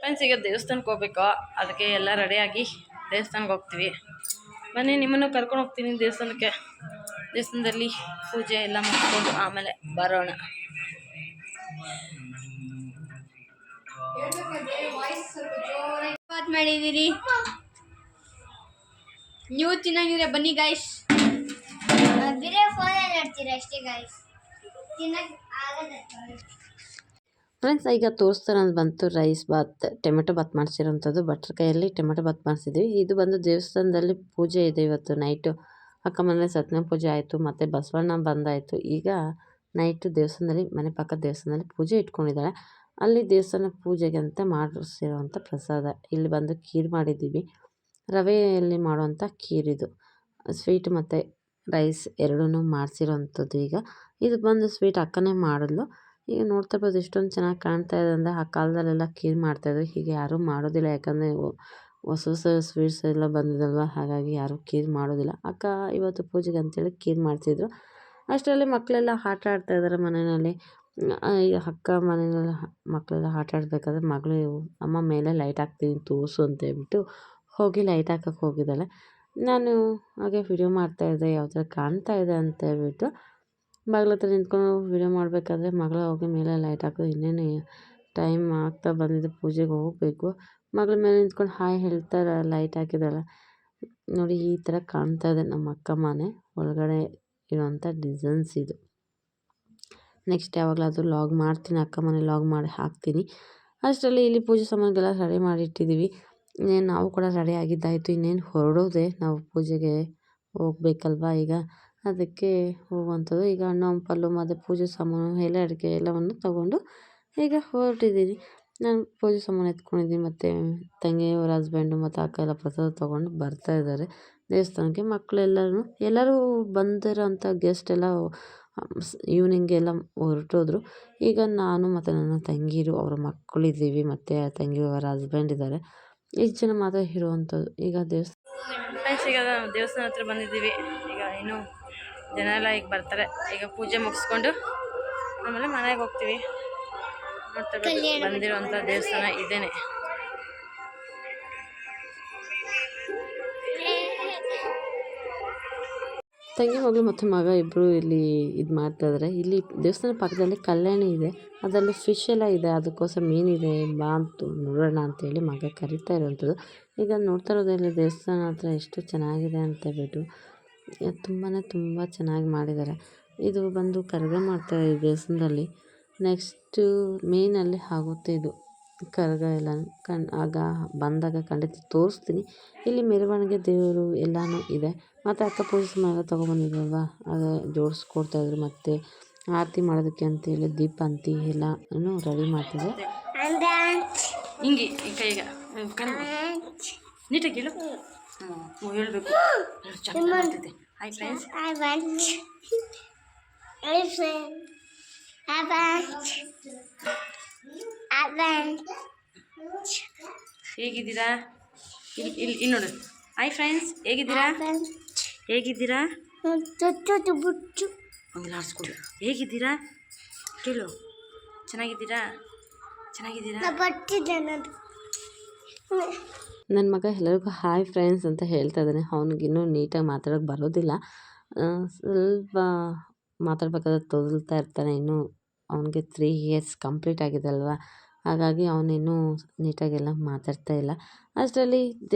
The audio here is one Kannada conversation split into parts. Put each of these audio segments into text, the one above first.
ಫ್ರೆಂಡ್ಸ್, ಈಗ ದೇವಸ್ಥಾನಕ್ಕೆ ಹೋಗ್ಬೇಕು. ಅದಕ್ಕೆ ಎಲ್ಲ ರೆಡಿಯಾಗಿ ದೇವಸ್ಥಾನಕ್ಕೆ ಹೋಗ್ತೀವಿ. ಬನ್ನಿ, ನಿಮ್ಮನ್ನು ಕರ್ಕೊಂಡು ಹೋಗ್ತೀನಿ ದೇವಸ್ಥಾನಕ್ಕೆ. ದೇವಸ್ಥಾನದಲ್ಲಿ ಪೂಜೆ ಎಲ್ಲ ಮುಗಿಸ್ಕೊಂಡು ಆಮೇಲೆ ಬರೋಣ. ಮಾಡಿದ್ದೀರಿ ನೀವು ಚೆನ್ನಾಗಿದ್ರೆ ಬನ್ನಿ ಗಾಯ್ಸ್. ಬೇರೆ ಫೋನ್ ನೋಡ್ತೀರಾ ಅಷ್ಟೇ ಗಾಯ್ಸ್. ಫ್ರೆಂಡ್ಸ್, ಈಗ ತೋರಿಸ್ತಾರೆ ಬಂತು ರೈಸ್ ಬಾತ್, ಟೊಮೆಟೊ ಬಾತ್ ಮಾಡಿಸಿರೋಂಥದ್ದು. ಭಟ್ರ ಕೈಯಲ್ಲಿ ಟೊಮೆಟೊ ಬಾತ್ ಮಾಡಿಸಿದ್ವಿ. ಇದು ಬಂದು ದೇವಸ್ಥಾನದಲ್ಲಿ ಪೂಜೆ ಇದೆ ಇವತ್ತು ನೈಟು. ಅಕ್ಕ ಮನೇಲಿ ಸತ್ಯನಾರಾಯಣ ಪೂಜೆ ಆಯಿತು, ಮತ್ತು ಬಸವಣ್ಣ ಬಂದಾಯಿತು. ಈಗ ನೈಟು ದೇವಸ್ಥಾನದಲ್ಲಿ, ಮನೆ ಪಕ್ಕದ ದೇವಸ್ಥಾನದಲ್ಲಿ ಪೂಜೆ ಇಟ್ಕೊಂಡಿದ್ದಾಳೆ. ಅಲ್ಲಿ ದೇವಸ್ಥಾನ ಪೂಜೆಗೆ ಅಂತ ಮಾಡಿಸಿರೋವಂಥ ಪ್ರಸಾದ. ಇಲ್ಲಿ ಬಂದು ಖೀರ್ ಮಾಡಿದ್ದೀವಿ. ರವೆಯಲ್ಲಿ ಮಾಡುವಂಥ ಖೀರಿದು. ಸ್ವೀಟ್ ಮತ್ತು ರೈಸ್ ಎರಡೂ ಮಾಡಿಸಿರೋವಂಥದ್ದು. ಈಗ ಇದು ಬಂದು ಸ್ವೀಟ್ ಅಕ್ಕನೇ ಮಾಡಿದ್ಲು. ಈಗ ನೋಡ್ತಾ ಇರ್ಬೋದು ಎಷ್ಟೊಂದು ಚೆನ್ನಾಗಿ ಕಾಣ್ತಾ ಇದೆ ಅಂದರೆ, ಆ ಕಾಲದಲ್ಲೆಲ್ಲ ಖೀರ್ ಮಾಡ್ತಾಯಿದ್ರು. ಹೀಗೆ ಯಾರೂ ಮಾಡೋದಿಲ್ಲ, ಯಾಕಂದರೆ ಹೊಸ ಹೊಸ ಸ್ವೀಟ್ಸ್ ಎಲ್ಲ ಬಂದಿದಲ್ವ, ಹಾಗಾಗಿ ಯಾರೂ ಖೀರ್ ಮಾಡೋದಿಲ್ಲ. ಅಕ್ಕ ಇವತ್ತು ಪೂಜೆಗೆ ಅಂತೇಳಿ ಖೀರ್ ಮಾಡಿಸಿದ್ರು. ಅಷ್ಟರಲ್ಲಿ ಮಕ್ಕಳೆಲ್ಲ ಆಟ ಆಡ್ತಾಯಿದ್ದಾರೆ ಮನೆಯಲ್ಲಿ. ಅಕ್ಕ ಮನೆಯಲ್ಲಿ ಮಕ್ಕಳೆಲ್ಲ ಆಟ ಆಡಬೇಕಾದ್ರೆ ಮಗಳು, ಅಮ್ಮ ಮೇಲೆ ಲೈಟ್ ಹಾಕ್ತೀನಿ ತೋರಿಸು ಅಂತ ಹೇಳ್ಬಿಟ್ಟು ಹೋಗಿ ಲೈಟ್ ಹಾಕಕ್ಕೆ ಹೋಗಿದ್ದಾಳೆ. ನಾನು ಹಾಗೆ ವಿಡಿಯೋ ಮಾಡ್ತಾಯಿದ್ದೆ, ಯಾವ ಥರ ಕಾಣ್ತಾ ಇದೆ ಅಂತ ಹೇಳ್ಬಿಟ್ಟು ಬಾಗಿಲ ಹತ್ರ ನಿಂತ್ಕೊಂಡು ವಿಡಿಯೋ ಮಾಡಬೇಕಾದ್ರೆ ಮಗಳು ಹೋಗಿ ಮೇಲೆ ಲೈಟ್ ಹಾಕೋದು. ಇನ್ನೇನು ಟೈಮ್ ಆಗ್ತಾ ಬಂದಿದೆ, ಪೂಜೆಗೆ ಹೋಗಬೇಕು. ಮಗಳ ಮೇಲೆ ನಿಂತ್ಕೊಂಡು ಹಾಯ್ ಹೇಳ್ತಾರೆ, ಲೈಟ್ ಹಾಕಿದ್ದಾಳೆ ನೋಡಿ. ಈ ಥರ ಕಾಣ್ತಾ ಇದೆ ನಮ್ಮ ಅಕ್ಕ ಮನೆ ಒಳಗಡೆ ಇರೋವಂಥ ಡಿಸೈನ್ಸ್ ಇದು. ನೆಕ್ಸ್ಟ್ ಯಾವಾಗಲಾದರೂ ಲಾಗ್ ಮಾಡ್ತೀನಿ, ಅಕ್ಕ ಮನೆ ಲಾಗ್ ಮಾಡಿ ಹಾಕ್ತೀನಿ. ಅಷ್ಟರಲ್ಲಿ ಇಲ್ಲಿ ಪೂಜೆ ಸಾಮಾನುಗೆಲ್ಲ ರೆಡಿ ಮಾಡಿ ಇಟ್ಟಿದ್ದೀವಿ. ಇನ್ನೇನು ನಾವು ಕೂಡ ರೆಡಿ ಆಗಿದ್ದಾಯಿತು. ಇನ್ನೇನು ಹೊರಡೋದೆ, ನಾವು ಪೂಜೆಗೆ ಹೋಗ್ಬೇಕಲ್ವ ಈಗ, ಅದಕ್ಕೆ ಹೋಗುವಂಥದ್ದು. ಈಗ ಹಣ್ಣು ಹಂಪಲು ಮತ್ತು ಪೂಜೆ ಸಾಮಾನು ಎಲೆ ಅಡಿಕೆ ಎಲ್ಲವನ್ನು ತೊಗೊಂಡು ಈಗ ಹೊರಟಿದ್ದೀನಿ. ನಾನು ಪೂಜೆ ಸಾಮಾನು ಎತ್ಕೊಂಡಿದ್ದೀನಿ, ಮತ್ತು ತಂಗಿಯವರ ಹಸ್ಬೆಂಡು ಮತ್ತು ಅಕ್ಕ ಎಲ್ಲ ಪ್ರಸಾದ ತೊಗೊಂಡು ಬರ್ತಾಯಿದ್ದಾರೆ ದೇವಸ್ಥಾನಕ್ಕೆ. ಎಲ್ಲರೂ ಬಂದಿರೋಂಥ ಗೆಸ್ಟ್ ಎಲ್ಲ ಈವ್ನಿಂಗ್ ಎಲ್ಲ ಹೊರಟೋದ್ರು. ಈಗ ನಾನು ಮತ್ತು ನನ್ನ ತಂಗಿರು, ಅವರ ಮಕ್ಕಳಿದ್ದೀವಿ, ಮತ್ತು ತಂಗಿಯವರ ಹಸ್ಬೆಂಡ್ ಇದ್ದಾರೆ. ಇಷ್ಟು ಜನ ಮಾತ್ರ ಇರುವಂಥದ್ದು. ಈಗ ದೇವಸ್ಥಾನ ಹತ್ರ ಬಂದಿದ್ದೀವಿ. ಈಗ ಇನ್ನೂ ಜನ ಎಲ್ಲ ಈಗ ಬರ್ತಾರೆ. ಈಗ ಪೂಜೆ ಮುಗಿಸ್ಕೊಂಡು ಆಮೇಲೆ ಮನೆಗೆ ಹೋಗ್ತೀವಿ. ನೋಡ್ತಾ ಬಂದಿರೋಂಥ ದೇವಸ್ಥಾನ ಇದೇನೆ. ತಂಗಿ ಮಗಳು ಮತ್ತು ಮಗ ಇಬ್ಬರು ಇಲ್ಲಿ ಇದು ಮಾಡ್ತಾಯಿದ್ದಾರೆ. ಇಲ್ಲಿ ದೇವಸ್ಥಾನ ಪಕ್ಕದಲ್ಲಿ ಕಲ್ಯಾಣಿ ಇದೆ, ಅದರಲ್ಲಿ ಫಿಶ್ ಎಲ್ಲ ಇದೆ. ಅದಕ್ಕೋಸ್ಕರ ಮೀನಿದೆ, ಬಾ ಅಂತು ನೋಡೋಣ ಅಂತೇಳಿ ಮಗ ಕರಿತಾ ಇರೋವಂಥದ್ದು. ಈಗ ನೋಡ್ತಾ ಇರೋದ್ರಲ್ಲಿ ದೇವಸ್ಥಾನ ಹತ್ರ ಎಷ್ಟು ಚೆನ್ನಾಗಿದೆ ಅಂತ ಹೇಳ್ಬಿಟ್ಟು ತುಂಬ ಚೆನ್ನಾಗಿ ಮಾಡಿದ್ದಾರೆ. ಇದು ಬಂದು ಕರಗ ಮಾಡ್ತಾರೆ ಈ ದೇವಸ್ಥಾನದಲ್ಲಿ. ನೆಕ್ಸ್ಟು ಮೇನಲ್ಲಿ ಆಗುತ್ತೆ ಇದು ಕರಗ ಎಲ್ಲ. ಆಗ ಬಂದಾಗ ಖಂಡಿತ ತೋರಿಸ್ತೀನಿ. ಇಲ್ಲಿ ಮೆರವಣಿಗೆ ದೇವರು ಎಲ್ಲನೂ ಇದೆ. ಮತ್ತು ಅಕ್ಕ ಪೂಜೆ ಸಾಮಾನೆಲ್ಲ ತೊಗೊಬಂದಿದ್ರಲ್ವ, ಅದು ಜೋಡಿಸ್ಕೊಡ್ತಾಯಿದ್ರು. ಮತ್ತು ಆರತಿ ಮಾಡೋದಕ್ಕೆ ಅಂತೇಳಿ ದೀಪಂತಿ ಎಲ್ಲನೂ ರೆಡಿ ಮಾಡ್ತಿದ್ದೆ. ಹಿಂಗೆ ಕೈಗೆ ನೀಟಾಗಿ ಹೇಳು, ಹೇಳಬೇಕು. ಚೆನ್ನಾಗಿ ಹಾಯ್ ಫ್ರೆಂಡ್ಸ್, ಹೇಗಿದ್ದೀರಾ? ಇಲ್ಲಿ ನೋಡು. ಹಾಯ್ ಫ್ರೆಂಡ್ಸ್, ಹೇಗಿದ್ದೀರಾ? ಹಂಗೆಲ್ಲ ಆರಿಸ್ಕೊಡು. ಹೇಗಿದ್ದೀರಾ ಕೇಳು. ಚೆನ್ನಾಗಿದ್ದೀರಾ? ನನ್ನ ಮಗ ಎಲ್ಲರಿಗೂ ಹಾಯ್ ಫ್ರೆಂಡ್ಸ್ ಅಂತ ಹೇಳ್ತಾ ಇದ್ದಾನೆ. ಅವನಿಗಿನ್ನೂ ನೀಟಾಗಿ ಮಾತಾಡೋಕ್ಕೆ ಬರೋದಿಲ್ಲ. ಸ್ವಲ್ಪ ಮಾತಾಡ್ಬೇಕಾದ್ರೆ ತೊದಲ್ತಾ ಇರ್ತಾನೆ. ಇನ್ನೂ ಅವನಿಗೆ 3 ಇಯರ್ಸ್ ಕಂಪ್ಲೀಟ್ ಆಗಿದೆ ಅಲ್ವಾ, ಹಾಗಾಗಿ ಅವನಿನ್ನೂ ನೀಟಾಗೆಲ್ಲ ಮಾತಾಡ್ತಾ ಇಲ್ಲ. ಅಷ್ಟರಲ್ಲಿ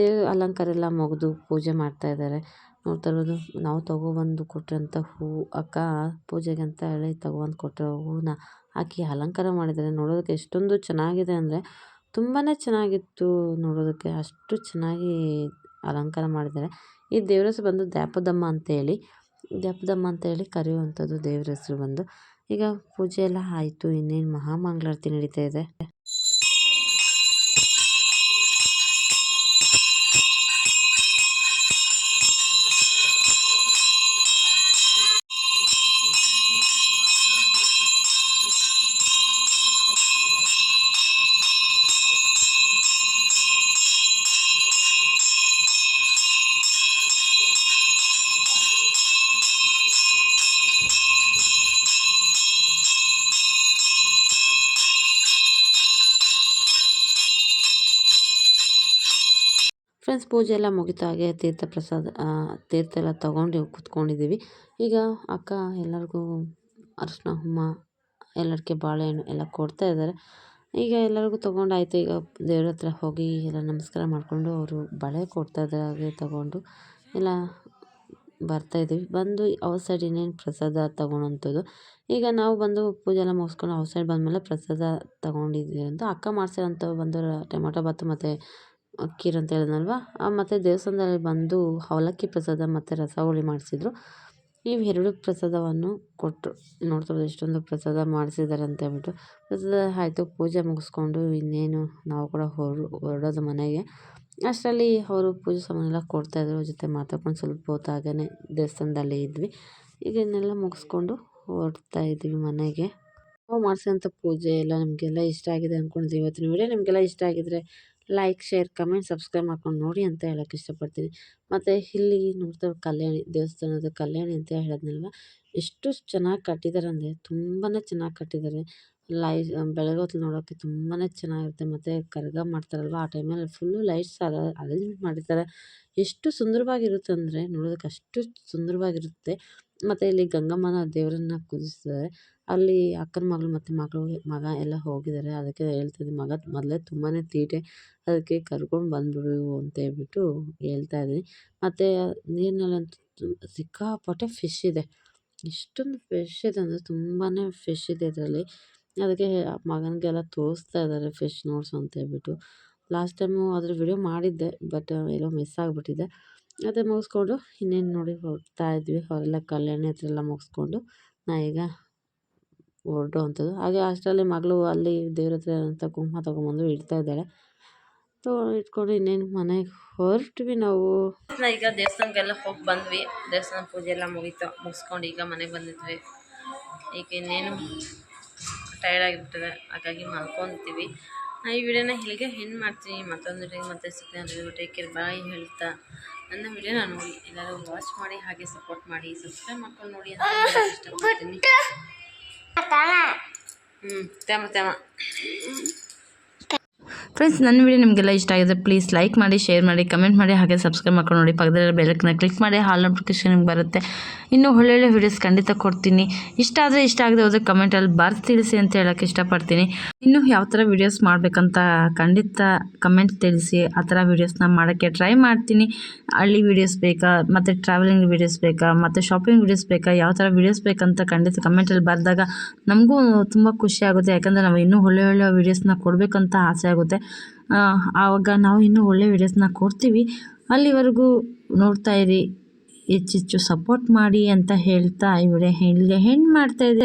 ಅಲಂಕಾರ ಎಲ್ಲ ಮುಗಿದು ಪೂಜೆ ಮಾಡ್ತಾಯಿದ್ದಾರೆ. ನೋಡ್ತಾ ಇರೋದು ನಾವು ತೊಗೊಬಂದು ಕೊಟ್ಟಿರೋಂಥ ಹೂವು. ಅಕ್ಕ ಪೂಜೆಗೆ ಅಂತ ಹೇಳಿ ತೊಗೊಬಂದು ಕೊಟ್ಟಿರೋ ಹೂವನ್ನ ಹಾಕಿ ಅಲಂಕಾರ ಮಾಡಿದ್ದಾರೆ. ನೋಡೋದಕ್ಕೆ ಎಷ್ಟೊಂದು ಚೆನ್ನಾಗಿದೆ ಅಂದರೆ ತುಂಬಾ ಚೆನ್ನಾಗಿತ್ತು ನೋಡೋದಕ್ಕೆ. ಅಷ್ಟು ಚೆನ್ನಾಗಿ ಅಲಂಕಾರ ಮಾಡಿದ್ದಾರೆ. ಈ ದೇವ್ರ ಹೆಸರು ಬಂದು ದ್ಯಾಪದಮ್ಮ ಅಂತೇಳಿ ಕರೆಯುವಂಥದ್ದು ದೇವ್ರ ಹೆಸರು ಬಂದು. ಈಗ ಪೂಜೆ ಎಲ್ಲ ಆಯಿತು. ಇನ್ನೇನು ಮಹಾಮಂಗಳಾರತಿ ನಡೀತಾ ಇದೆ. ಫ್ರೆಂಡ್ಸ್ ಪೂಜೆ ಎಲ್ಲ ಮುಗಿತು. ಹಾಗೆ ತೀರ್ಥ ಎಲ್ಲ ತೊಗೊಂಡು ಕೂತ್ಕೊಂಡಿದ್ದೀವಿ. ಈಗ ಅಕ್ಕ ಎಲ್ಲರಿಗೂ ಅರಿಶಿನ ಕುಂಕುಮ ಎಲ್ಲರಿಗೆ ಬಾಳೆಹಣ್ಣು ಎಲ್ಲ ಕೊಡ್ತಾ ಇದ್ದಾರೆ. ಈಗ ಎಲ್ಲರಿಗೂ ತೊಗೊಂಡಾಯ್ತು. ಈಗ ದೇವ್ರ ಹತ್ರ ಹೋಗಿ ಎಲ್ಲ ನಮಸ್ಕಾರ ಮಾಡಿಕೊಂಡು ಅವರು ಬಳೆ ಕೊಡ್ತಾ ಇದ್ದಾರೆ. ಹಾಗೆ ತಗೊಂಡು ಎಲ್ಲ ಬರ್ತಾಯಿದ್ದೀವಿ. ಬಂದು ಔಟ್ಸೈಡ್ ಇನ್ನೇನು ಪ್ರಸಾದ ತೊಗೊಳೋಂಥದ್ದು. ಈಗ ನಾವು ಬಂದು ಪೂಜೆ ಎಲ್ಲ ಮುಗಿಸ್ಕೊಂಡು ಔಟ್ಸೈಡ್ ಬಂದಮೇಲೆ ಪ್ರಸಾದ ತೊಗೊಂಡಿದ್ದೀವಿ ಅಂತ ಅಕ್ಕ ಮಾಡ್ಸಿರೋಂಥವು ಬಂದು ಟೊಮೆಟೊ ಬಾತು ಮತ್ತು ಅಕ್ಕೀರು ಅಂತ ಹೇಳಿದ್ನಲ್ವ. ಮತ್ತು ದೇವಸ್ಥಾನದಲ್ಲಿ ಬಂದು ಅವಲಕ್ಕಿ ಪ್ರಸಾದ ಮತ್ತು ರಸಹುಳಿ ಮಾಡಿಸಿದ್ರು. ಇವು ಎರಡು ಪ್ರಸಾದವನ್ನು ಕೊಟ್ಟರು. ನೋಡ್ತಾ ಎಷ್ಟೊಂದು ಪ್ರಸಾದ ಮಾಡಿಸಿದ್ದಾರೆ ಅಂತ ಹೇಳ್ಬಿಟ್ಟು ಪ್ರಸಾದ ಆಯಿತು. ಪೂಜೆ ಮುಗಿಸ್ಕೊಂಡು ಇನ್ನೇನು ನಾವು ಕೂಡ ಹೊರಡೋದು ಮನೆಗೆ. ಅಷ್ಟರಲ್ಲಿ ಅವರು ಪೂಜೆ ಸಾಮಾನೆಲ್ಲ ಕೊಡ್ತಾಯಿದ್ರು. ಜೊತೆ ಮಾತಾಡ್ಕೊಂಡು ಸ್ವಲ್ಪ ಹೊತ್ತು ಹಾಗೇ ದೇವಸ್ಥಾನದಲ್ಲಿ ಇದ್ವಿ. ಈಗ ಇದನ್ನೆಲ್ಲ ಮುಗಿಸ್ಕೊಂಡು ಹೊರಡ್ತಾ ಇದ್ದೀವಿ ಮನೆಗೆ. ನಾವು ಮಾಡಿಸೋಂಥ ಪೂಜೆ ಎಲ್ಲ ನಿಮಗೆಲ್ಲ ಇಷ್ಟ ಆಗಿದೆ ಅಂದ್ಕೊಂಡಿದ್ದೀವಿ. ಇವತ್ತಿನ ವಿಡಿಯೋ ನಿಮಗೆಲ್ಲ ಇಷ್ಟ ಆಗಿದ್ರೆ ಲೈಕ್, ಶೇರ್, ಕಮೆಂಟ್, ಸಬ್ಸ್ಕ್ರೈಬ್ ಮಾಡ್ಕೊಂಡು ನೋಡಿ ಅಂತ ಹೇಳೋಕ್ಕೆ ಇಷ್ಟಪಡ್ತೀನಿ. ಮತ್ತು ಇಲ್ಲಿ ನೋಡ್ತಾ ಕಲ್ಯಾಣಿ ದೇವಸ್ಥಾನದ ಕಲ್ಯಾಣಿ ಅಂತ ಹೇಳಿದ್ನಲ್ವ, ಎಷ್ಟು ಚೆನ್ನಾಗಿ ಕಟ್ಟಿದ್ದಾರೆ ಅಂದರೆ ತುಂಬಾ ಚೆನ್ನಾಗಿ ಕಟ್ಟಿದ್ದಾರೆ. ಬೆಳಗ್ಗೆ ಹೊತ್ತು ನೋಡೋಕ್ಕೆ ತುಂಬಾ ಚೆನ್ನಾಗಿರುತ್ತೆ. ಮತ್ತು ಕರಗ ಮಾಡ್ತಾರಲ್ವ ಆ ಟೈಮಲ್ಲಿ ಫುಲ್ಲು ಲೈಟ್ಸ್ ಅರೇಂಜ್ಮೆಂಟ್ ಮಾಡಿರ್ತಾರೆ. ಎಷ್ಟು ಸುಂದರವಾಗಿರುತ್ತೆ ಅಂದರೆ ನೋಡೋದಕ್ಕೆ ಅಷ್ಟು ಸುಂದರವಾಗಿರುತ್ತೆ. ಮತ್ತು ಇಲ್ಲಿ ಗಂಗಮ್ಮನ ದೇವರನ್ನ ಕೂರಿಸಿದ್ದಾರೆ. ಅಲ್ಲಿ ಅಕ್ಕನ ಮಗಳು ಮತ್ತು ಮಗ ಎಲ್ಲ ಹೋಗಿದ್ದಾರೆ. ಅದಕ್ಕೆ ಹೇಳ್ತಿದ್ದೆ ಮಗ ಮೊದಲೇ ತುಂಬಾ ತೀಟೆ, ಅದಕ್ಕೆ ಕರ್ಕೊಂಡು ಬಂದ್ಬಿಡು ಅಂತ ಹೇಳ್ಬಿಟ್ಟು ಹೇಳ್ತಾ ಇದ್ದೀನಿ. ಮತ್ತು ನೀರಿನಲ್ಲಂತೂ ಸಿಕ್ಕಾಪಟ್ಟೆ ಫಿಶ್ ಇದೆ. ಎಷ್ಟೊಂದು ಫಿಶ್ ಇದೆ ಅಂದರೆ ತುಂಬಾ ಫಿಶ್ ಇದೆ ಇದರಲ್ಲಿ. ಅದಕ್ಕೆ ಮಗನಿಗೆಲ್ಲ ತೋರಿಸ್ತಾ ಇದ್ದಾರೆ ಫಿಶ್ ನೋಡ್ಸು ಅಂತ ಹೇಳ್ಬಿಟ್ಟು. ಲಾಸ್ಟ್ ಟೈಮು ಅದ್ರ ವಿಡಿಯೋ ಮಾಡಿದ್ದೆ, ಬಟ್ ಎಲ್ಲೋ ಮಿಸ್ ಆಗಿಬಿಟ್ಟಿದೆ. ಅದೇ ಮುಗಿಸ್ಕೊಂಡು ಇನ್ನೇನು ನೋಡಿ ಹೊರಡ್ತಾ ಇದ್ವಿ. ಅವರೆಲ್ಲ ಕಲ್ಯಾಣಿ ಹತ್ರ ಎಲ್ಲ ಮುಗಿಸ್ಕೊಂಡು ನಾ ಈಗ ಹೊರಡೋ ಅಂಥದ್ದು. ಹಾಗೆ ಅಷ್ಟರಲ್ಲಿ ಮಗಳು ಅಲ್ಲಿ ದೇವ್ರ ಹತ್ರ ಅಂತ ಕುಂಕುಮ ತೊಗೊಂಬಂದು ಇಡ್ತಾ ಇದ್ದಾಳೆ. ಇಟ್ಕೊಂಡು ಇನ್ನೇನು ಮನೆಗೆ ಹೊರಟ್ವಿ ನಾವು. ಈಗ ದೇವಸ್ಥಾನಕ್ಕೆಲ್ಲ ಹೋಗಿ ಬಂದ್ವಿ. ದೇವಸ್ಥಾನ ಪೂಜೆ ಎಲ್ಲ ಮುಗಿಸ್ಕೊಂಡು ಈಗ ಮನೆಗೆ ಬಂದಿದ್ವಿ. ಈಗ ಇನ್ನೇನು ಟೈರ್ಡ್ ಆಗಿಬಿಟ್ಟಿದೆ, ಹಾಗಾಗಿ ಮಲ್ಕೊತೀವಿ. ಈ ವಿಡಿಯೋನ ಇಲ್ಲಿಗೆ ಹೆಣ್ಣು ಮಾಡ್ತೀನಿ. ಮತ್ತೊಂದು ವಿಡಿಯೋ ಮತ್ತೆ ಸಿಗ್ತೀನಿ. ಟೇಕ್ ಕೇರ್, ಬಾಯ್ ಹೇಳ್ತಾ ನನ್ನ ವಿಡಿಯೋನ ನೋಡಿ ಎಲ್ಲರೂ ವಾಚ್ ಮಾಡಿ, ಹಾಗೆ ಸಪೋರ್ಟ್ ಮಾಡಿ, ಸಬ್ಸ್ಕ್ರೈಬ್ ಮಾಡ್ಕೊಂಡು ನೋಡಿ ಅಂತ ಇಷ್ಟಪಡ್ತೀನಿ. ತೇಮ ಫ್ರೆಂಡ್ಸ್, ನನ್ನ ವಿಡಿಯೋ ನಿಮಗೆಲ್ಲ ಇಷ್ಟ ಆಗಿದೆ ಪ್ಲೀಸ್ ಲೈಕ್ ಮಾಡಿ, ಶೇರ್ ಮಾಡಿ, ಕಮೆಂಟ್ ಮಾಡಿ, ಹಾಗೆ ಸಬ್ಸ್ಕ್ರೈಬ್ ಮಾಡ್ಕೊಂಡು ನೋಡಿ. ಪಕ್ಕದಲ್ಲಿರೋ ಬೆಲ್ಲೈಕನ್ನ ಕ್ಲಿಕ್ ಮಾಡಿ, ಹಾಲ್ ನೋಟಿಫಿಕೇಶನ್ ನಿಮ್ಗೆ ಬರುತ್ತೆ. ಇನ್ನೂ ಒಳ್ಳೊಳ್ಳೆ ವೀಡಿಯೋಸ್ ಖಂಡಿತ ಕೊಡ್ತೀನಿ. ಇಷ್ಟ ಆದರೆ ಇಷ್ಟ ಆಗದೆ ಹೋದರೆ ಕಮೆಂಟಲ್ಲಿ ಬರ್ದು ತಿಳಿಸಿ ಅಂತ ಹೇಳೋಕ್ಕೆ ಇಷ್ಟಪಡ್ತೀನಿ. ಇನ್ನೂ ಯಾವ ಥರ ವೀಡಿಯೋಸ್ ಮಾಡಬೇಕಂತ ಖಂಡಿತ ಕಮೆಂಟ್ ತಿಳಿಸಿ. ಆ ಥರ ವೀಡಿಯೋಸ್ನ ಮಾಡೋಕ್ಕೆ ಟ್ರೈ ಮಾಡ್ತೀನಿ. ಹಳ್ಳಿ ವೀಡಿಯೋಸ್ ಬೇಕಾ, ಮತ್ತು ಟ್ರಾವೆಲಿಂಗ್ ವೀಡಿಯೋಸ್ ಬೇಕಾ, ಮತ್ತು ಶಾಪಿಂಗ್ ವೀಡಿಯೋಸ್ ಬೇಕಾ, ಯಾವ ಥರ ವೀಡಿಯೋಸ್ ಬೇಕಂತ ಖಂಡಿತ ಕಮೆಂಟಲ್ಲಿ ಬರೆದಾಗ ನಮಗೂ ತುಂಬ ಖುಷಿ ಆಗುತ್ತೆ. ಯಾಕಂದರೆ ನಾವು ಇನ್ನೂ ಒಳ್ಳೆ ವೀಡಿಯೋಸ್ನ ಕೊಡಬೇಕಂತ ಆಸೆ ಆಗುತ್ತೆ. ಆವಾಗ ನಾವು ಇನ್ನೂ ಒಳ್ಳೆ ವೀಡಿಯೋಸ್ನ ಕೊಡ್ತೀವಿ. ಅಲ್ಲಿವರೆಗೂ ನೋಡ್ತಾ ಇರಿ, ಹೆಚ್ಚೆಚ್ಚು ಸಪೋರ್ಟ್ ಮಾಡಿ ಅಂತ ಹೇಳ್ತಾ ಈ ವಿಡಿಯೋ ಹೆಣ್ಣು ಮಾಡ್ತಾಯಿದ್ದೆ.